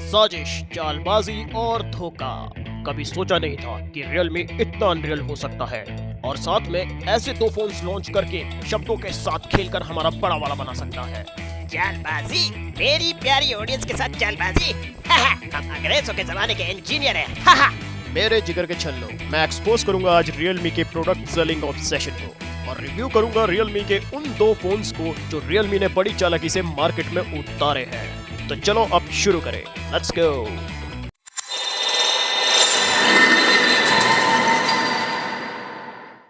साजिश, चालबाजी और धोखा। कभी सोचा नहीं था कि Realme इतना अनरियल हो सकता है और साथ में ऐसे दो फोन्स लॉन्च करके शब्दों के साथ खेलकर हमारा बड़ा वाला बना सकता है। चालबाजी, मेरी प्यारी ऑडियंस के साथ चालबाजी। हम अंग्रेजों के जमाने के इंजीनियर हैं। मेरे जिगर के छल्लो, मैं एक्सपोज करूंगा आज Realme के प्रोडक्ट सेलिंग ऑब्सेशन को और रिव्यू करूंगा Realme के उन दो फोन्स को जो Realme ने बड़ी चालाकी से मार्केट में उतारे हैं। तो चलो अब शुरू करें, लेट्स गो।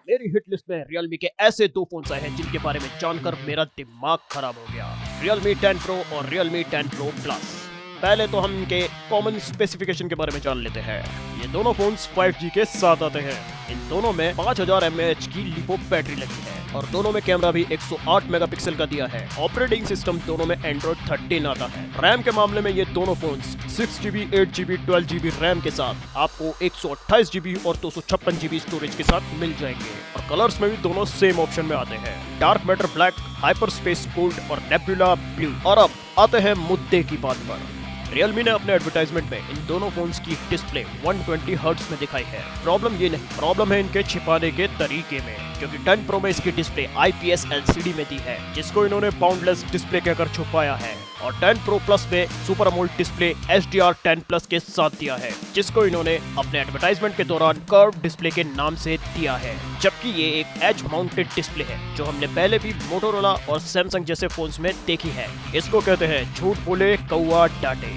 मेरी हिट लिस्ट में Realme के ऐसे दो फोन्स आए हैं जिनके बारे में जानकर मेरा दिमाग खराब हो गया। Realme 10 Pro और Realme 10 Pro Plus। पहले तो हम इनके कॉमन स्पेसिफिकेशन के बारे में जान लेते हैं। ये दोनों फोन्स 5G के साथ आते हैं। इन दोनों में 5000 mAh की लिपो बैटरी लगी है और दोनों में कैमरा भी 108 मेगापिक्सल का दिया है। ऑपरेटिंग सिस्टम दोनों में Android 13 आता है। रैम के मामले में ये दोनों phones 6GB, 8GB, 12GB RAM के साथ आपको 128GB और 256GB स्टोरेज के साथ मिल जाएंगे और कलर्स में भी दोनों सेम ऑप्शन में आते हैं, dark matter black, hyper space gold और नेबुला ब्लू। और अब आते हैं मुद्दे की बात पर। Realme ने अपने एडवर्टाइजमेंट में इन दोनों फोन्स की डिस्प्ले 120 हर्ट्ज में दिखाई है। प्रॉब्लम ये नहीं, प्रॉब्लम है इनके छिपाने के तरीके में, क्योंकि 10 Pro में इसकी डिस्प्ले IPS LCD में दी है जिसको इन्होंने बाउंडलेस डिस्प्ले कहकर छुपाया है और 10 Pro Plus में super AMOLED display HDR 10 Plus के साथ दिया है जिसको इन्होंने अपने एडवर्टाइजमेंट के दौरान कर्व डिस्प्ले के नाम से दिया है। जबकि ये एक एज माउंटेड डिस्प्ले है जो हमने पहले भी मोटोरोला और सैमसंग जैसे फोन्स में देखी है। इसको कहते हैं झूठ बोले कौवा डांटे,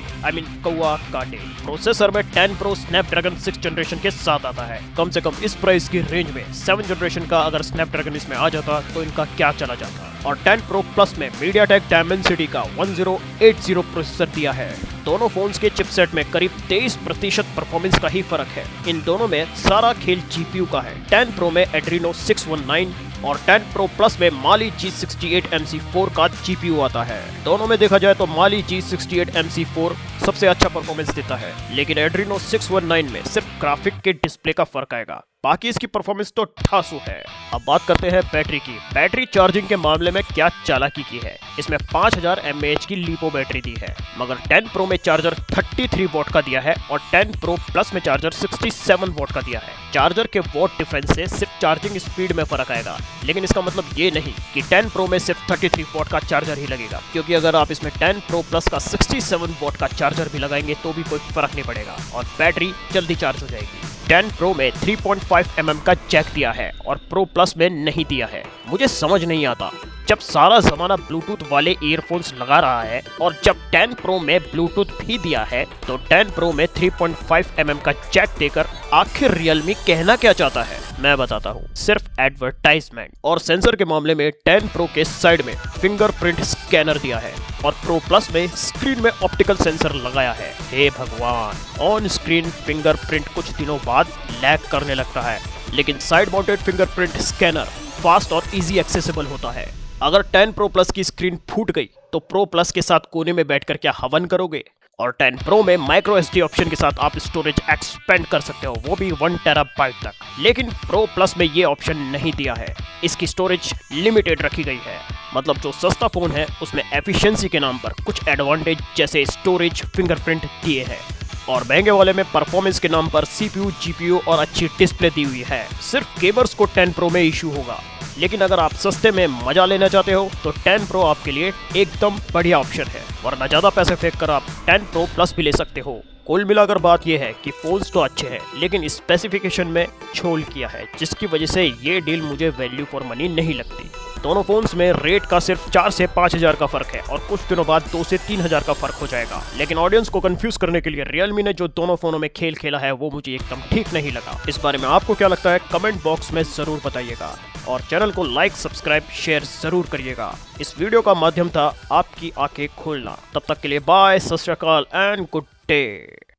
कौवा काटे। प्रोसेसर में 10 Pro स्नैपड्रैगन 6 जनरेशन के साथ आता है। कम से कम इस प्राइस की रेंज में 7 जनरेशन का अगर स्नैपड्रैगन इसमें आ जाता तो इनका क्या चला जाता। और 10 Pro Plus में MediaTek Dimensity का 1080 प्रोसेसर दिया है। दोनों फोन्स के चिपसेट में करीब 23% परफॉर्मेंस का ही फर्क है। इन दोनों में सारा खेल GPU का है। 10 Pro में Adreno 619 और 10 Pro Plus में Mali G68 MC4 का GPU आता है। दोनों में देखा जाए तो Mali G68 MC4 सबसे अच्छा परफॉर्मेंस देता है, लेकिन Adreno 619 में सिर्फ ग्राफिक के डिस्प्ले का फर्क आएगा, बाकी इसकी परफॉर्मेंस तो ठासू है। अब बात करते हैं बैटरी की। बैटरी चार्जिंग के मामले में क्या चालाकी की है। इसमें 5000 mAh की लिपो बैटरी दी है, मगर 10 Pro में चार्जर 33 वॉट का दिया है और 10 Pro Plus में चार्जर 67 वॉट का दिया है। चार्जर के वॉट डिफरेंस से सिर्फ चार्जिंग स्पीड में फर्क आएगा, लेकिन इसका मतलब ये नहीं कि 10 Pro में सिर्फ 33 वॉट का चार्जर ही लगेगा, क्योंकि अगर आप इसमें 10 Pro Plus का 67 वॉट का चार्जर भी लगाएंगे तो भी कोई फर्क नहीं पड़ेगा और बैटरी जल्दी चार्ज हो जाएगी। 10 Pro में 3.5 mm का जैक दिया है और Pro Plus में नहीं दिया है। मुझे समझ नहीं आता, जब सारा जमाना ब्लूटूथ वाले ईयरफोन्स लगा रहा है और जब 10 Pro में ब्लूटूथ भी दिया है तो 10 Pro में 3.5 mm का जैक देकर आखिर Realme कहना क्या चाहता है। मैं बताता हूँ, सिर्फ एडवर्टाइजमेंट। और सेंसर के मामले में 10 Pro के साइड में फिंगरप्रिंट स्कैनर दिया है और Pro Plus में स्क्रीन में ऑप्टिकल सेंसर लगाया है। हे भगवान, ऑन स्क्रीन फिंगरप्रिंट कुछ दिनों बाद लैग करने लगता है, लेकिन side mounted fingerprint scanner fast और इजी एक्सेसिबल होता है। अगर 10 Pro Plus की स्क्रीन फूट गई तो Pro Plus के साथ कोने में बैठकर क्या हवन करोगे। और 10 Pro में माइक्रो SD ऑप्शन के साथ आप स्टोरेज एक्सपेंड कर सकते हो, वो भी 1 टेराबाइट तक, लेकिन Pro Plus में ये ऑप्शन नहीं दिया है। इसकी स्टोरेज लिमिटेड रखी गई है। मतलब जो सस्ता फोन है उसमें एफिशिएंसी के नाम पर कुछ एडवांटेज जैसे स्टोरेज, फिंगरप्रिंट दिए हैं और महंगे वाले में परफॉर्मेंस के नाम पर CPU, GPU और अच्छी डिस्प्ले दी हुई है। सिर्फ गेमर्स को 10 Pro में इशू होगा, लेकिन अगर आप सस्ते में मजा लेना चाहते हो तो 10 Pro आपके लिए एकदम बढ़िया ऑप्शन है, वरना ज्यादा पैसे फेंक कर आप 10 Pro Plus भी ले सकते हो। कुल मिलाकर बात यह है कि फोन्स तो अच्छे हैं, लेकिन स्पेसिफिकेशन में झोल किया है, जिसकी वजह से ये डील मुझे वैल्यू फॉर मनी नहीं लगती। दोनों फोन्स में रेट का सिर्फ 4 से 5000 का फर्क है और कुछ दिनों बाद 2 से 3000 का फर्क हो जाएगा। लेकिन ऑडियंस को कंफ्यूज करने के लिए Realme ने जो दोनों फोनों में खेल खेला है वो मुझे एकदम ठीक नहीं लगा। इस बारे में आपको क्या लगता है कमेंट बॉक्स में जरूर बताइएगा और चैनल को लाइक, सब्सक्राइब, शेयर जरूर करिएगा। इस वीडियो का माध्यम था आपकी आंखें खोलना। तब तक के लिए बाय, सत श्री अकाल एंड गुड डे।